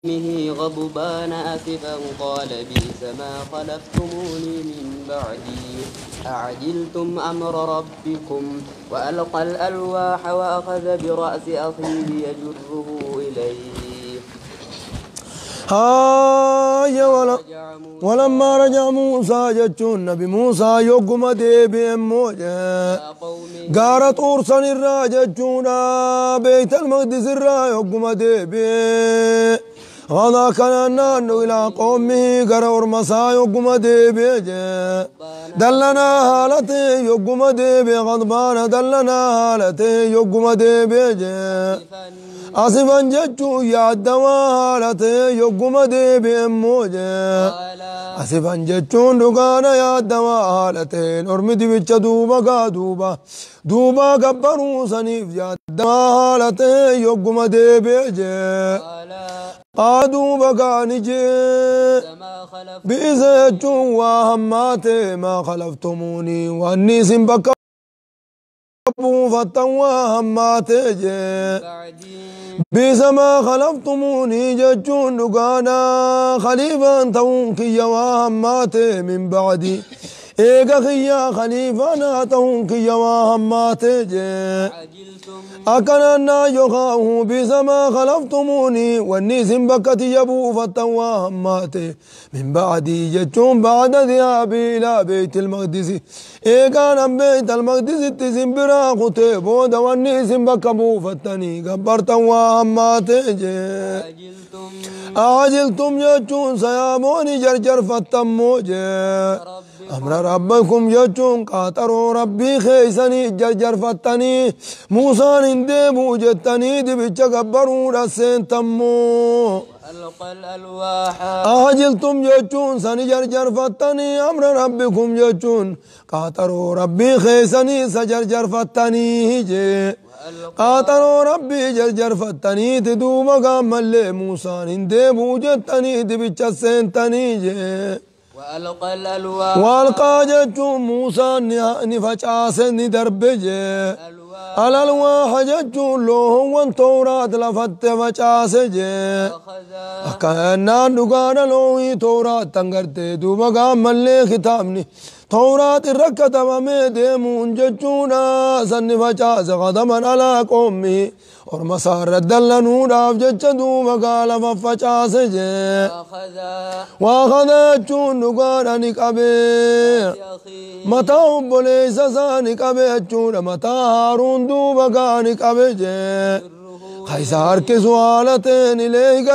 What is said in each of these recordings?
غضبان آسفا قال بئس ما خلفتموني من بعدي أعجلتم أمر ربكم وألقى الألواح وأخذ برأس أخيه يجره إليه ولما رجع موسى جتشون نبي موسى يقوم ديبي موجه قارت أورسن الراجتشون بيت المقدس الرا يقوم ديبي غدا كان إلى قومه قرور مسا يقوم ديبي دلنا حالتي يقوم ديبي غضبان دلنا حالتي يقوم ديبي آسفا جتشو يادوا حالتي يقوم ديبي موجه آسفا جتشون دقانا يادوا حالتي نرمدي بيتش دوبا قبرو سنيف يادوا حالتي يقوم ديبي قادوا بقاني بإذا جتشون وهماتي ما خلفتموني واني سنبكا فتوا هماتي بسما خلفتموني جتشون دقانا خليفا تونكي وهماتي من بعدي إيقا خيا خليفانا تونكي وهماتي أكنا يخاه بسما خلفتموني والنيسم بكتي يبو فتوا هماتي من بعدي جتشون بعد ذهابي إلى بيت المقدس إيقانا بيت المقدس تسم براقتي بودا والنيسم بكبو فتني قبرتوا هماتي أعجلتم جتشون سياموني جرجر فتمو أمر ربكم جتشون قاتروا ربي خيسني جرجر فتني موسى نندبو جتني دبيتش قبروا رسين تمو أعجلتم جتشون سني جرجر فتني أمر ربكم جتشون قاتروا ربي خيسني سجرجر فتني قاتلوا ربي جرجر فتني تدوبا قام اللي موسى نندبو جتني دبيتش سنتني والقى جتشون موسى نفجاس ندربج الألواح جتشون لوهن تورات لفت فجاس أكنا نقانا لوهي تورات تنقرت دوبا قام اللي ختامني تورات الركة مميدمون جتشونا سن فجاس غضما على قومي ورمسار الدلنو داف جتشدو وقال ففجاس واخذ جتشون نقانا نقبي متى بوليس ساني قبي جتشون متى هارون دو وقا نقبي خيسار كسوالتين إليه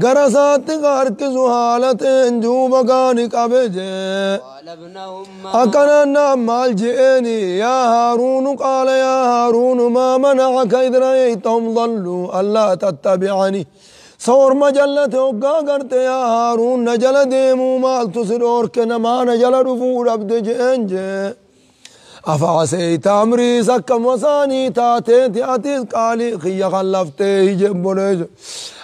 غرسات غارك سوالتين جو بغاني قبجي أكنا مال جئني يا هارون قال يا هارون ما منعك إذ رأيتهم ضلوا ألا تتبعني صور مجلة وقا قرت يا هارون نجل ديمو مال تسرور كنما نجل رفور عبد جئنجي أفعسيت أمري سكم وساني تاتي تأتيس قالي خي خلفتي جبوليج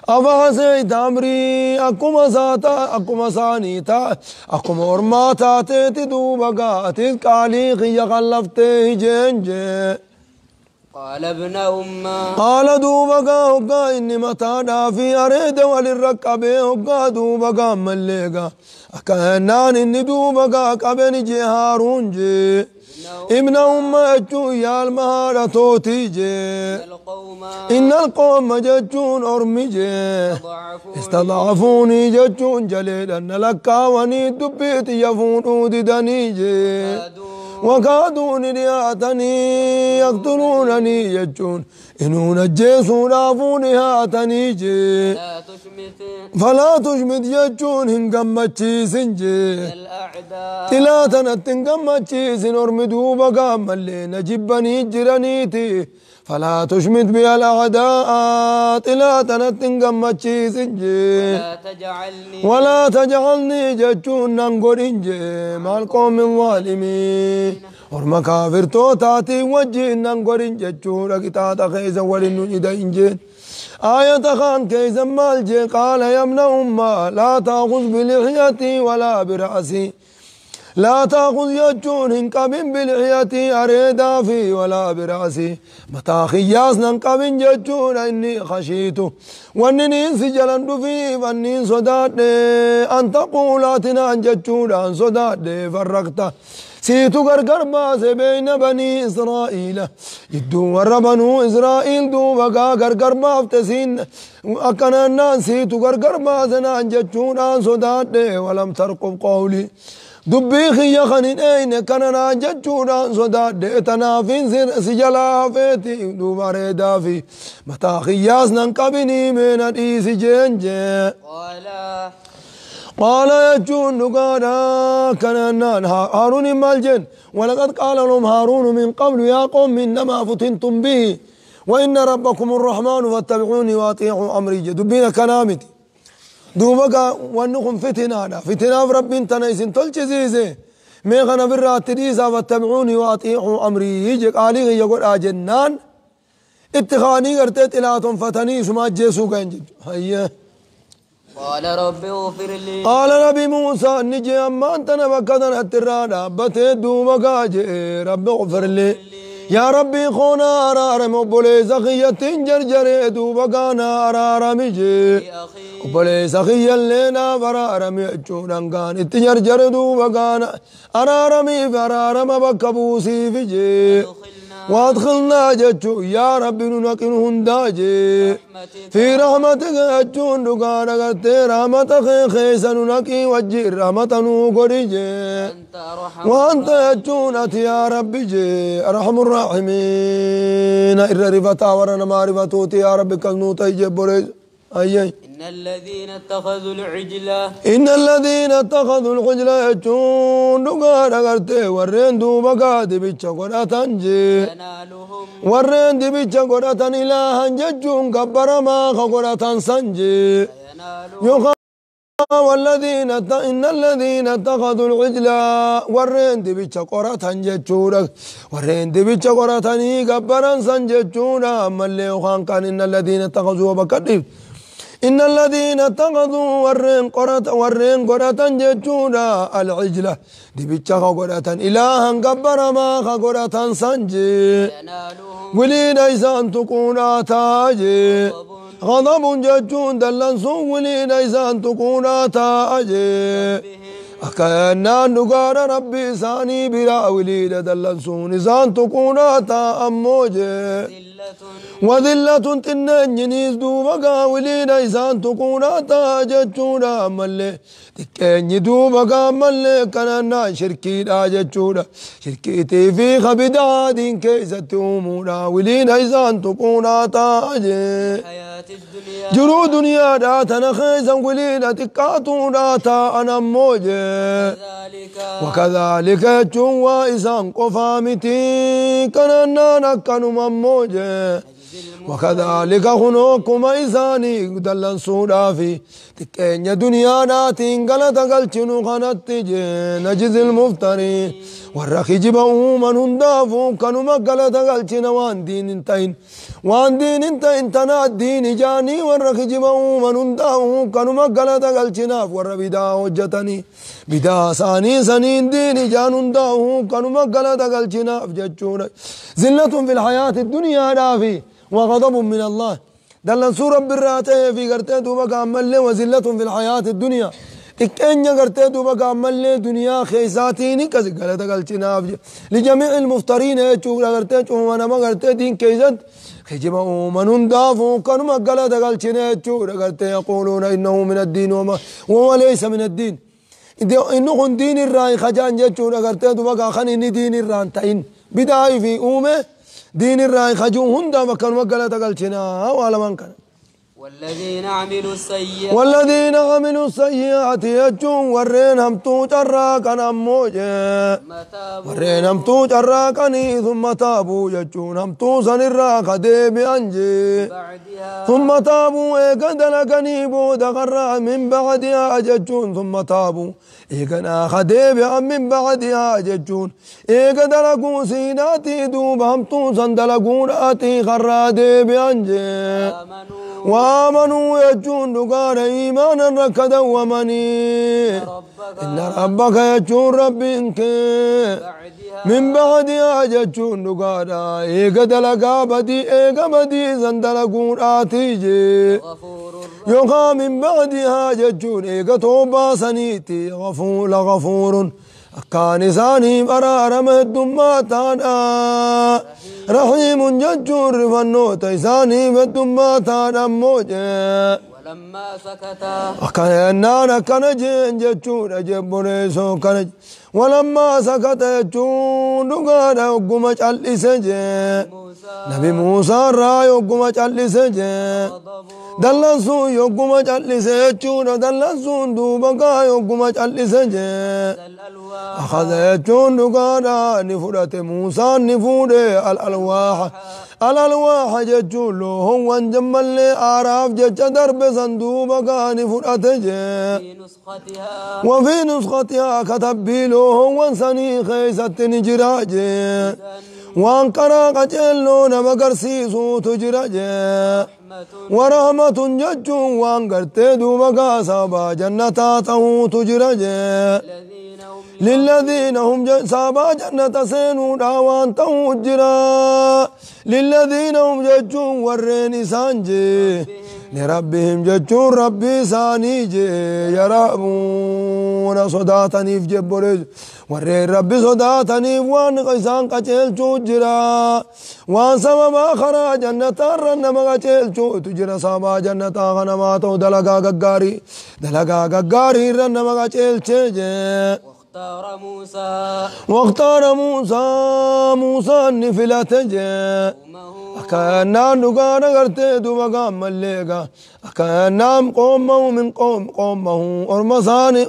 أفعسيت أمري أكما ساني تا أكما ورما تاتي تدوبا أتيس قالي خي خلفتي جنجي قال ابن أمة قال دوبا هقا إني متانا في أريد وللركب هقا دوبا مليقا أكهنان إني دوبا قبني جي هارون جي ابن أمة أجو يا المهارة توتي إن القوم ججون أرمي استضعفوني ججون جليلا لكاوني دبيت يفون ددني وكادوني لياتني يقتلونني ججون إنو نجيسون عفوني هاتني فلا تشمت ججون هنقمتشي سنجي تلاتنا تنقمتشي سنرمدو بقام اللي نجبني جرانيتي فلا تشمت بي الأعداء تلاتنا تنقمتشي سنجي ولا تجعلني ججون ننقرنجي مع القوم الظالمين ورما كافر توتاتي وجه ننقرن ججون كتاتا خيزا ولنو إدينجين آية خان كيزا مالجي قال يا ابن أمة لا تأخذ بلحيتي ولا برأسي لا تأخذ يجون هنقبن بالحياتي أريدا في ولا براسي متى خياس ننقبن ججون إني خشيته وانني سجلن في فاني صداد أن تقولاتنا عن ججون أن صداد فرقته سيتو غرغر باس بين بني إسرائيل يدو ور بنو إسرائيل دو بقى غرغر بافتسين أكنا سيتو غرغر باسنا عن ججون أن صداد ولم ترقب قولي دبي خي خنين أين كنا ججونا صداد تنافين سجلا فيتي دوباره دافي متى خياس ننقبني من الإيس جنج قال يجون نقادا كنا هارون مالجن ولقد قال لهم هارون من قبل يا قوم إنما فتنتم به وإن ربكم الرحمن فاتبعوني وأطيعوا أمري دبينا كنامتي دوبا وانكم فتنا رب انتنا يسن تلجزيزي ميغنا برات تديسا فاتبعوني واطيعوا امري يجي قالي يقول اجنان اتخاني قرتت الى فتني سما جيسو كنج هيا قال رب اغفر لي قال نبي موسى نجي اما انتنا بكدن اترادا بته دوبا رب اغفر لي يا ربي خونا أرار مبولي سخية جرجر دوبقانا أرار مجي مبولي سخية لنا فرار ميجونان كان اتجرجر دوبقانا أرار مي فرار مبكبوسي فيجي وادخلنا جتشو يا ربي ننقنهم داجي في رحمتك أجون دقانا قرتي رحمتك خيسا ننقي وجي رحمتنو قريجي وأنت أجونت يا ربي جي أرحم الراحمين إرى رفتا ورنا معرفتوتي يا ربي كنوتا يجبريج أيي إن الذين اتخذوا العجل يجون دقانا قرتي ورين دوبقا دي بيتشا قراتان جي ورين دي بيتشا قراتان إلها ججون كبرما قراتان سنجي إن الذين اتخذوا العجل ورين دي بيتشا قراتان ججورك ورين دي بيتشا قراتاني كبران سنججونا أما اللي وخان كان إن الذين اتخذوا بكدف إن الذين اتخذوا ورين قراتان ججونا العجلة دي بيتشا قراتان إلها كبر ما قراتان سنجي ولين إيسان تكونا تاجي غضب ججون دلن سون ولين إيسان تكونا تاجي أكنا نقار ربي ساني بلا وليد دلن سون إيسان تكونا تا أموجي وذلة تنين ينيز دوبقا ولينا إسان تكونا تاججونا ملي تكين دوبقا ملي كننا شركي تاججونا شركيتي في خبدا دين كيسة أمونا ولينا إسان تكونا تاجي جرو دنيا داتنا خيزا ولينا تكاتونا تا أنا موجي وكذلك جوا إسان قفامتي كننا نكنو مموجي وكذلك خنوكم إساني دلن سودافي تكين دنيا ناتين غلط قلتنو خنتجي نجز المفتري والرخي جبهو من هندافو كانوا مقلط قلتنا وان دين انتين تنا الدين جاني والرخي جبهو من هندافو كانوا مقلط قلتنا والربدا وجتني بدا ساني سنين دين جان هندافو كانوا مقلط قلتنا فججونا زلة في الحياة الدنيا دافي وغضب من الله دلن سورة براته في قرته دوبا كامل وزلة في الحياة الدنيا إكأنيا قرته دوبا كامل دنيا خيساتين كذا قالت قالتنا لجميع المفترين يشوف قرته وانا ما قرته دين كيزت خجما من دافو كانوا ما قالت قالتنا يشوف قرته يقولون إنه من الدين وهو ليس من الدين إنه دين الرأي خجان يشوف قرته دوبا كخنين دين الرأي تين بداية في أمه دين الرأي خجو هندا مكان وقلت قلتنا وعلى من كان والذين عملوا السيئات يجون ورين همتو جراكا نموجه ورين همتو جراكني ثم تابوا يجون همتو سنراك ديبي أنجي ثم تابوا إيقدلكني بودا غرا من بعدها يجون ثم تابوا إيقنا خديبي من بعدها يجون إيقدلكوا سيناتي دوب همتو سندلقون آتي غرا ديبي أنجي وآمنوا يجون دقار إيمانا ركدا ومني إن ربك يجون ربك من بعدها يجون دقار إيقا دلقا بدي إيقا بدي زندلقون آتيجي يوغا من بعدها يجون إيقا توبا سنيتي غفور أكان إساني برارم الدماتان رحيم ججور رفنوت إساني بالدماتان أموجه ولما سكت أكان كان جين ججور أجبريسو كان ولما سكت يجون دقال وقمت الإسجي نبي موسى را يقمت الإسجي دلسون يقمت الإسجي دلسون دوبقا يقمت الإسجي أخذ يجون دقالا نفرة موسى نفورة الألواح ججون لهم وانجمال لي آراف جج درب صندوبقا نفرة وفي نسختها كتب لهم وانساني خيست نجراج وان قرا قجلو نمقرسيسو تجراج ورحمة ججون وان قرتي دوبقا سابا جنتاته تجراج للذين هم سابا جنة سينو داوان توجرا للذين هم ججون ورين سانجي لربهم ججون ربي سانيجي يرابون صداتني في جبريز ورين ربي صداتني وان قيسان قتل جرا وان سببا خرا جنة رنما قتل تجرا سابا جنة غنماتو دلقا ققاري رنما قتل واختار موسى نفلته أكان نقانا قرتي دوبقا مليقا أكان قومه من قومه أرمساني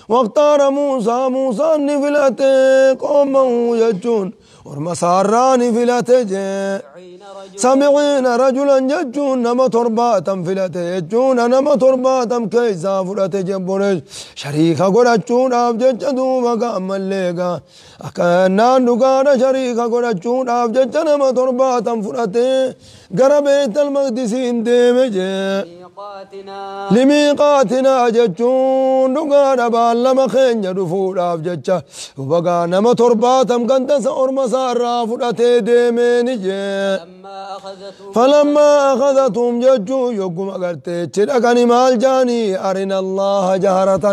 واختار موسى نفلته قومه يجون ورمساران فلته سبعين رجلا ججون نما ترباتم فلته يجون نما ترباتم كيسا فلته جبوريش شريكا قرأتون أبجج دوبقا مليقا أكانا نقانا شريكا قرأتون أبجج نما ترباتم فلته قربيت المقدسين ديمجي لميقاتنا ججون نقانا بالما خين يدفور أبجج وبقا نما ترباتم كنت سأر مسارا فلته ديميني فلما أخذتهم ججو يقوم أقرتي چلقني مال جاني أرنا الله جهرة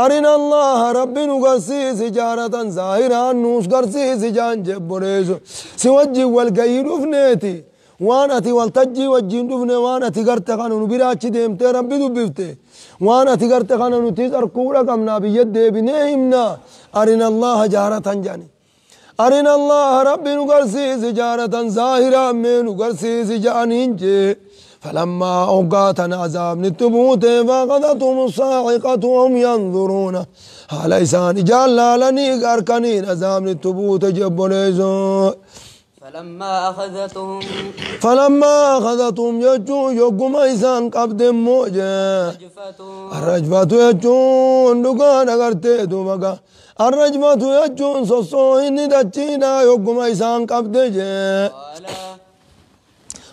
أرنا الله ربي نقسيس جهرة ظاهرا نوس قرسيس جان جبريزو سوجي والقير فنيتي وانتي والتجي وجين دفني وانتي قرت خانو نبراچ ديمتي ربي دبفتي وانتي قرت خانو نتيز أركورا قمنا بيد بنيهمنا أرنا الله جهرة جاني أرنا الله ربي نقرسيس جارة ظاهرة من نقرسيس جانينجي فلما أوقاتنا عذاب نتبوت فأخذتهم الصاعقة وهم ينظرون على إسان جلالني أركنين عذاب نتبوت جبوليزو فلما أخذتهم يجون يقوم إسان قبض موجة الرجفة يجون دقان أغرتي دوبقا الرجمة يجون صصوهن دجينا يقوم إسان قبض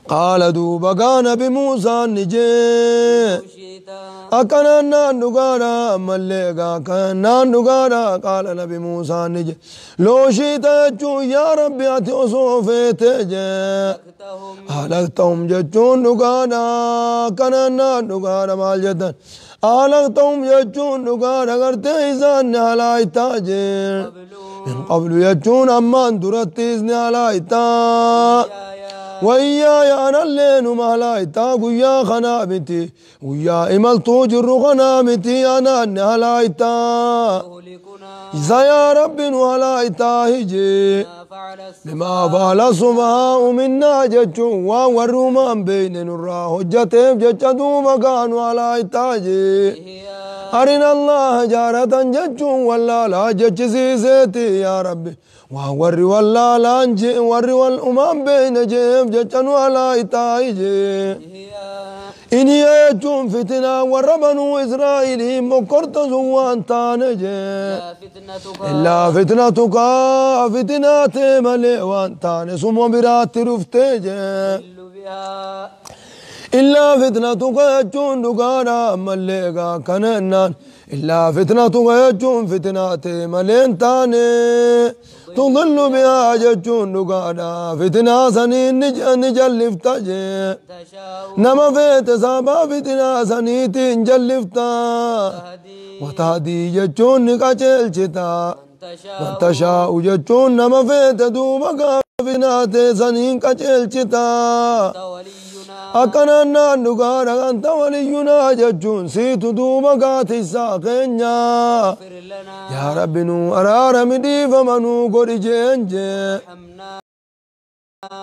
قال دوبقا نبي موسى نجي أكنا نقارا ملقا كنا نقارا قال نبي موسى نجي لو شئت يجون يا ربي أتي أصوفيت هلكتهم ججون نقارا كنا نقارا مالجدا هلكتهم ججون نقارا قرتي إذن هلايتا من قبل يجون أمان درتيزني هلايتا وإياي أنا اللين مهلايتا ويا خنابتي ويا إملتو جر خنابتي أنا نهلايتا إذا يا رب نهلايتا هجي بما فعل السفهاء منا ججو والرومان بين نرى حجتهم ججدوا مكان هلايتا أرنا الله جارة ججو ولا لا جج سيسيتي يا ربي ووري ولا لانجي وري والأمام بين جيب ججن ولا إتايجي إني يجون فتنة وربنو إسرائيل مكرت زوان تانجي إلا فتنتك فتنات ملي وان تاني سمو برات رفتيجي إلا فتنتك يجون دقانا مليقا كننان إلا فتنتك يجون فتناتي ملين تاني تضل بها ججون دقانا فتنا سنين نجلفتا نما فيت سابا فتنا سنيتي نجلفتا وتهدي ججون نقاچل چتا من تشاء ججون نما فيت دوبا فتناتي سنين قاچل چتا أكنا نانوغارا أنت ولينا ججون سيتو دوما قاتي ساقينيا يا رب نو أرار مدي فمنو قري جنجي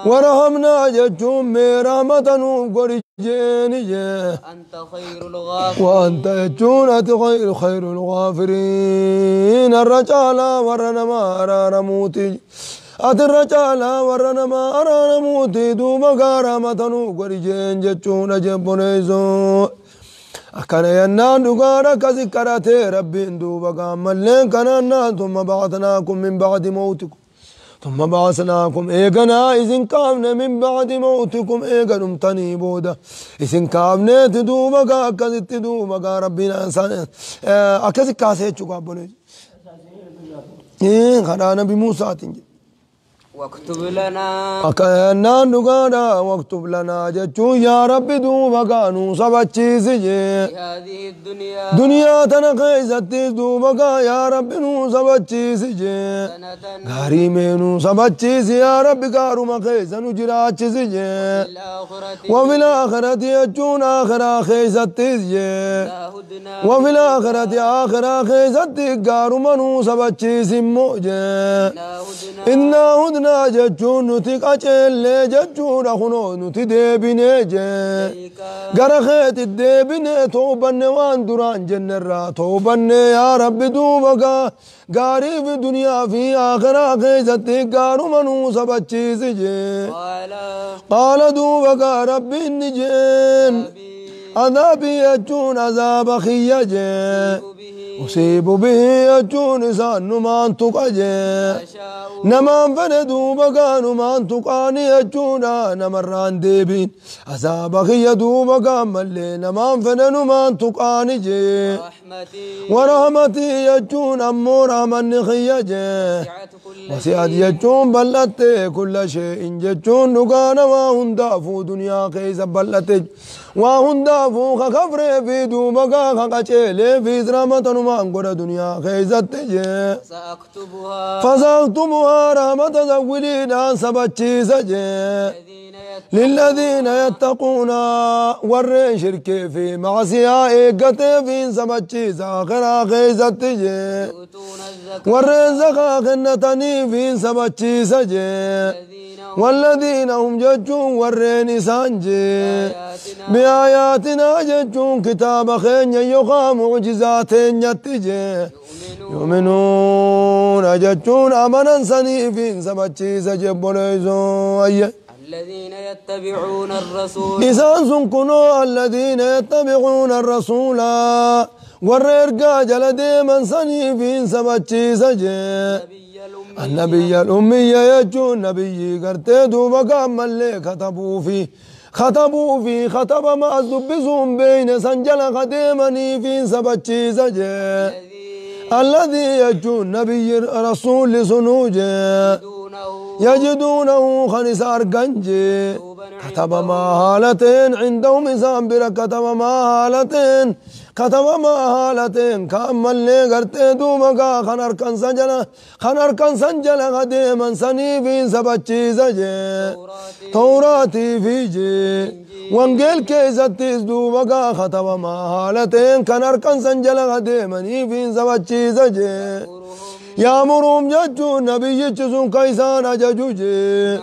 ورحمنا ججون مرحمة نو قري جنجي أنت خير الغافرين وأنت ججون خير الغافرين الرجالا ورنما أرار موتي الرجالا ورنما أرانا موتي دوما غارا متنو قريجين جتشونا جبونيزو أكنا ينان دوغارا كذكراتي ربي دوبا قاملين كنانا ثم بعثناكم من بعد موتكم ثم بعثناكم إيقنا إذن كامنا من بعد موتكم إيقنم تنيبودا إذن كامنا تدوبا كذت دوبا ربنا إنسان أكذك كاسيتشو قابونيزو خرانا بموسى تنجي واكتب لنا أكنا نقادا واكتب لنا جتشو يا رب دوبا كانوا سبتشيسي هذه الدنيا دنيا تنقيزتي دوبا يا رب نو سبتشيسي سنة غاري مينو سبتشيسي يا رب كارو مقيزا نجراتشيسي الآخرة وفي الآخرة يجون آخرة خيزتي لا هدنا وفي الآخرة آخرة خيزتي كارو منو سبتشيسي موجه لا هدنا إنا هدنا ججون نتي قچل ججون خنو نتي ديبينه جه غره خيت ديبينه توبن وان دران جنرا توبن يا رب دوبا غاري في دنيا في آخرة خيزت غارو منو سب چیز جه قال دوبا رب نجين عذابي يجون عذاب خيا جه أصيب به يجون إنسان نمان تقاجي نمان فندو بقى نمان تقاني يجونا نمران ديبين عذاب خيا دو بقى ملي نمان فندو نمان تقاني جي ورحمتي يجون أمو رحمن خيا جي وسياد يجون بلت كل شيء يجون نقانا ما هندافو دنيا كيسا بلت وهندافو خكفر في دو بقى خكچيلي في زرامة مانغورا دنيا خيزت فسأكتبها رحمة زولين سبتشي سجي للذين يتقون ورين شركي في معصية إيقتي في سبتشي ساخرا خيزت ورين زكا خنتني في سبتشي سجي والذين هم ججون ورين سانجي بآياتنا ججون كتاب خين يقام معجزاتين يتجي يؤمنون ججون أمنا سنيفين سبتشي سجبوليزو الذين يتبعون الرسول إسان سنكنوا الذين يتبعون الرسول وررقا جلدي من سنيفين سبتشي سجي النبي الأمي يجون نبي قرتي دوبا كامل لي خطبوا في خطب ما زبزهم بين سنجل قديمني في سبتشي سجي الذي يجون نبي رسول سنوجي يجدونه خنس أرقنجي كتب ما هالتين عندهم إسان برا كتب ما هالتين كتب ما هالتين كامل لي قرتي دوبا خنر كان سنجل قديما سنيفين سبتشي سجي توراتي فيجي وانجيل كيزتيس دوبا كتب ما هالتين كنر كان سنجل قديما نيفين سبتشي سجي يامرهم ججون نبي جسون كيسان ججوجي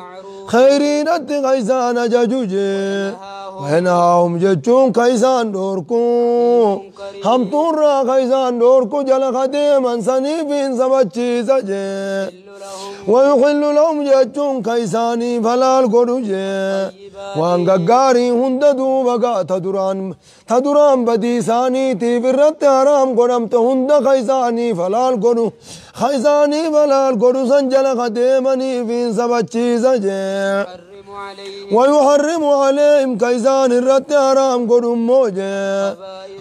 خيرين أدي كيسان ججوجي وهناهم ججون كيسان دوركو هم تورا كيسان دوركو جل خديما سنيفين سبتشي سجي ويخل لهم ججون كيساني فلال قروجي وانقاقاري هند دوبا تدران بديساني تيبرت حرام قرمت هند خيساني فلال قرو خيساني فلال قرو سنجل خديمني فين سبتشي سجي عليهم ويحرم عليهم كيزان الرت حرام قدم موجه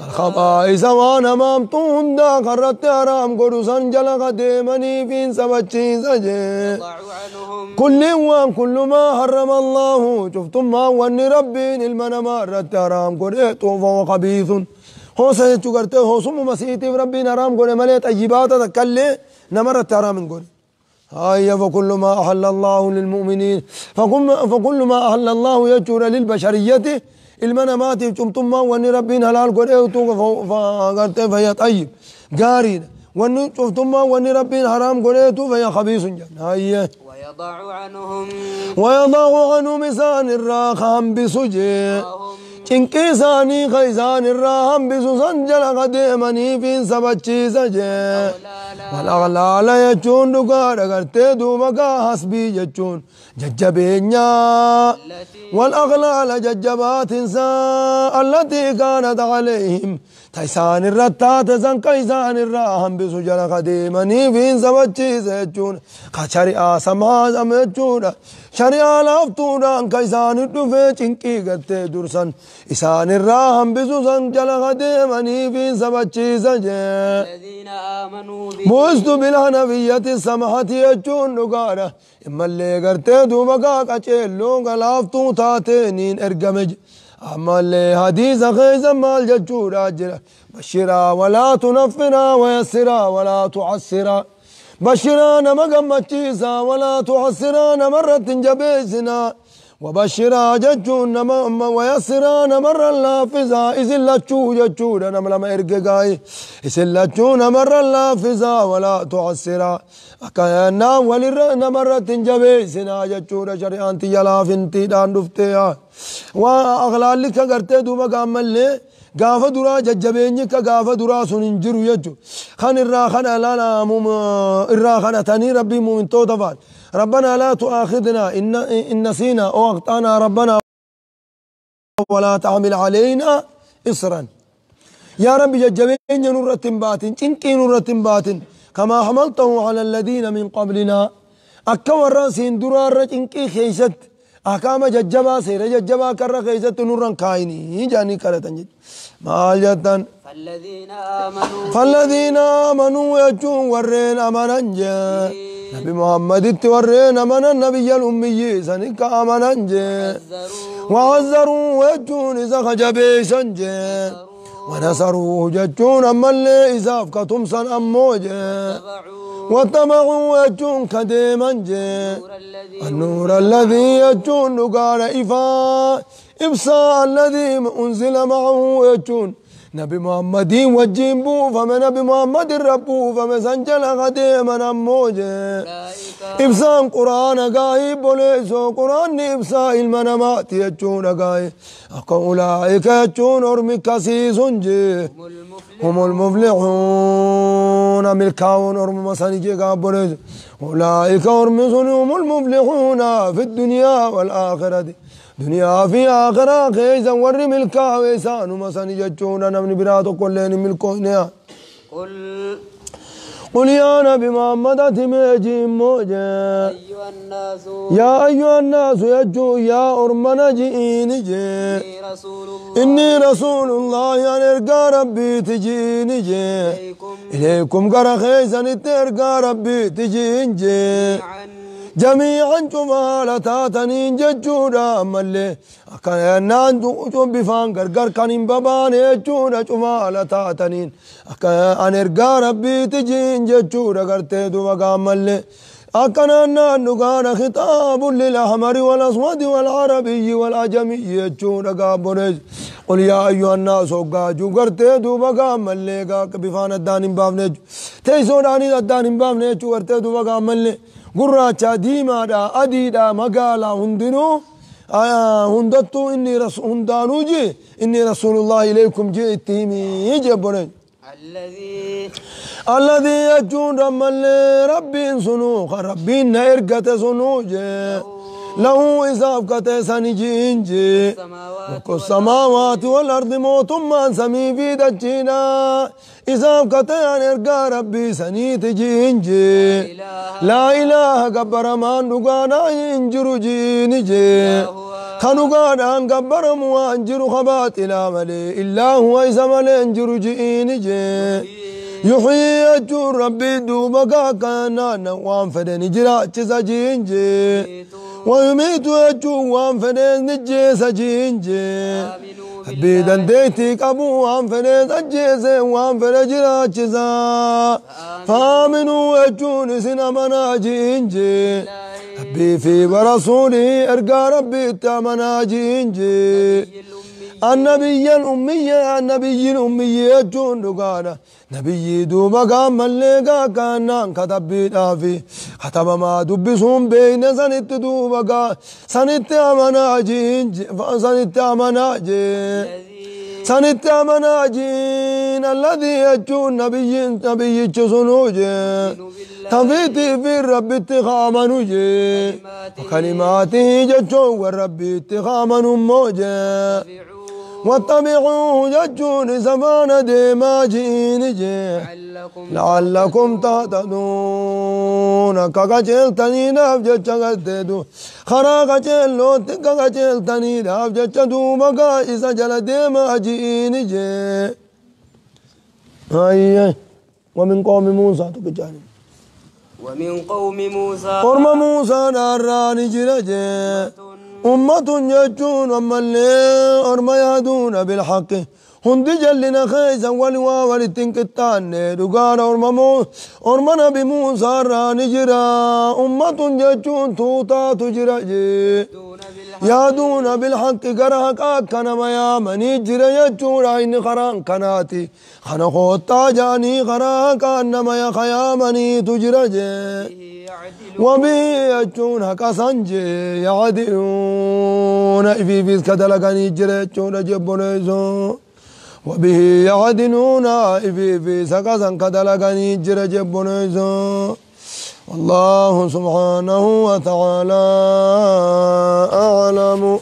الخبائث وانا مامتون دا الرت حرام قدو سنجل قديمني فين سبتشي سجه يضع عنهم كل ما حرم الله شفتم ما وني ربين المنما الرت حرام قدو فهو خبيث هو سيجو کرتے ہو سم مسیحی ربین حرام قدو ملے طیبات تکلے نمرت حرام قدو هاي فكل ما أحل الله للمؤمنين فكل ما أحل الله يجور للبشرية المنامات ثم وان ربين حلال قرأتو فقرت فهي طيب قارين وان ثم وان ربين حرام قرأتو فهي خبيث جن هاي ويضع عنهم إسان الراخام بسجي چنکیسانی خیزان الراهم بسوسن جل قدیمنی فین سبچی سجے والاغلال یچون دکار کرتے دوبکا حسبی یچون ججبینیا والاغلال ججبات انسان التي كانت عليهم تيسان الرتات سن كيسان الراهم بسو جل قدیمنی فین سبچی سجون شریعہ سماز امچون شریعہ لافتون كيسان الدفع چنکی کرتے درسن إسان الراهم بسوسن جل قديمني في سبتشي سجي الذين آمنوا بوست بالحنفية السمحة يجون نقارة إما اللي قرتي دوبكا قچلو غلافتو تاتينين ارقمج أما اللي حديث خيزا مال ججورا جرا بشرا ولا تنفرا ويسرا ولا تعسرا بشرا نما قمتشيسا ولا تعسرا نمرت جبيسنا وبشرا ججون نما ويسرا نمر اللافزا إسلتشو ججون نما لما إرقاي إسلتشو نمر اللافزا ولا تعسرا أكاينا ولر نمرت جبيسنا ججون شريان تيالافنتي دان دفتيا وأغلال لك قرتي دوبا قامل لي غافة درا ججبيني كغافة درا سننجرو يجو خان الراخان لانا الراخان تاني ربي مؤمن توتفان ربنا لا تؤاخذنا إن نسينا أو أخطأنا ربنا ولا تعمل علينا إصرا يا رب ججبين نورة باتن چنكي نورة باتن كما حملته على الذين من قبلنا أكوى الراسين درار چنكي خيست أحكام ججبا سير ججبا كر خيست نورا كايني جاني كرتن مال جتن فالذين آمنوا يجون ورين أمنا نبي محمد ورين أمنا النبي الأمي سنك أمنا وعزروا يجون إذا خجبي سنجي ونصروا ججون أما اللي إذا فكتم سن أموج واتبعوا يجون كديما النور الذي يجون قال إبصاء الذي أنزل معه يجون نبي محمد وجين بو فما نبي محمد ربو فما سنجل قديما أموج إبصاء قرآن قاي بوليسو قرآن إبصاء المنامات يجون قاي أولئك يجون أرمي كسيس هم المفلحون ملكاون أرمي مسانيجي قابوليسو أولئك أرمي هم المفلحون في الدنيا والآخرة دنيا في آخرة خيزا ورّي ملكا ويسانو مساني ججونا نمني براتو كلين ملكونا قل يا نبي محمد أتميجي موجه يا أيها الناس يجو يا أرمنا جئيني جي إني رسول الله يعني ارقى ربي تجيني جي إليكم قرى خيزا نترقى ربي تجيني جي جميعا جمالتاتنين ججودا ملي أكاينان بفان غرغر كانين بابان ججودا جمالتاتنين أكايان ارقى ربي تجين ججودا غرتي دوبا ملي أكاينان نقال خطاب للأحمر والأسود والعربي والأجمي ججودا قابونيج قل يا أيها الناس وقاجو غرتي دوبا ملي بفان الدانين بافنيج تيسوداني الدانين بافنيج غرتي دوبا ملي قراچا ديما دا أدي دا مقالا هندنو هندتو هندانو جي إني رسول الله إليكم جئتيمي جبني الذي يجون رمال ربي سنو ربي نيرقة سنو جي له إساف كتساني جينجي السماوات والأرض موت ما سمي في دجينا إساف كتان إرقى ربي سنيت جينجي لا إله قبر ما نقانا ينجر جينجي خنقانا قبر موانجر خبات إلى ملي إلا هو إسا ملي انجر جينجي يحيي أجور ربي دوبك كان وان فدن جراج سجينجي ويميت أجور وان فدن نجي سجينجي بيدن ديتك أبو وان فدن أجيزي وان فدن جراج سا فامنوا أجور سنمنا جينجي ربي في ورسولي أرقى ربي تامنا جينجي النبي الأمي أجون دقانا نبي دوبا قام ملقا كان كتب دافي ختم ما دبسهم بين سنت دوبا سنت أمنا جين سنت أمنا جين سنت أمنا جين الذي أجون نبي جسنو جين تفيتي في الرب اتخامن جين وكلماته ججون والرب اتخامن موجين واتبعوه ججون زمان ديما جينجي لعلكم تهتدون كاكاجيل تنينا بجتشغتدو خراكاجيل لوت كاكاجيل تنينا بجتشدو بقا إسا جل ديما جينجي هاي ومن قوم موسى تكجاني ومن قوم موسى قرم موسى ناراني جرجي أمة يجون ومالي أرما يهدون بالحق هندي جلنا خيزا والوا والتنكتان دقان أرما نبي موسى راني جرا أمة يجون توتا تجرا يهدون بالحق قرهك أكنا ما يامني جرا يجون عين خران كناتي خنا خوتا جاني خراك أنما يا خيامني تجرا وبه يجون هكا سنجي يعدلون في بيس كدلقاني جريجون جبونيزون وبه يعدلون في بيس هكا كدلقاني جبونيزون والله سبحانه وتعالى أعلم.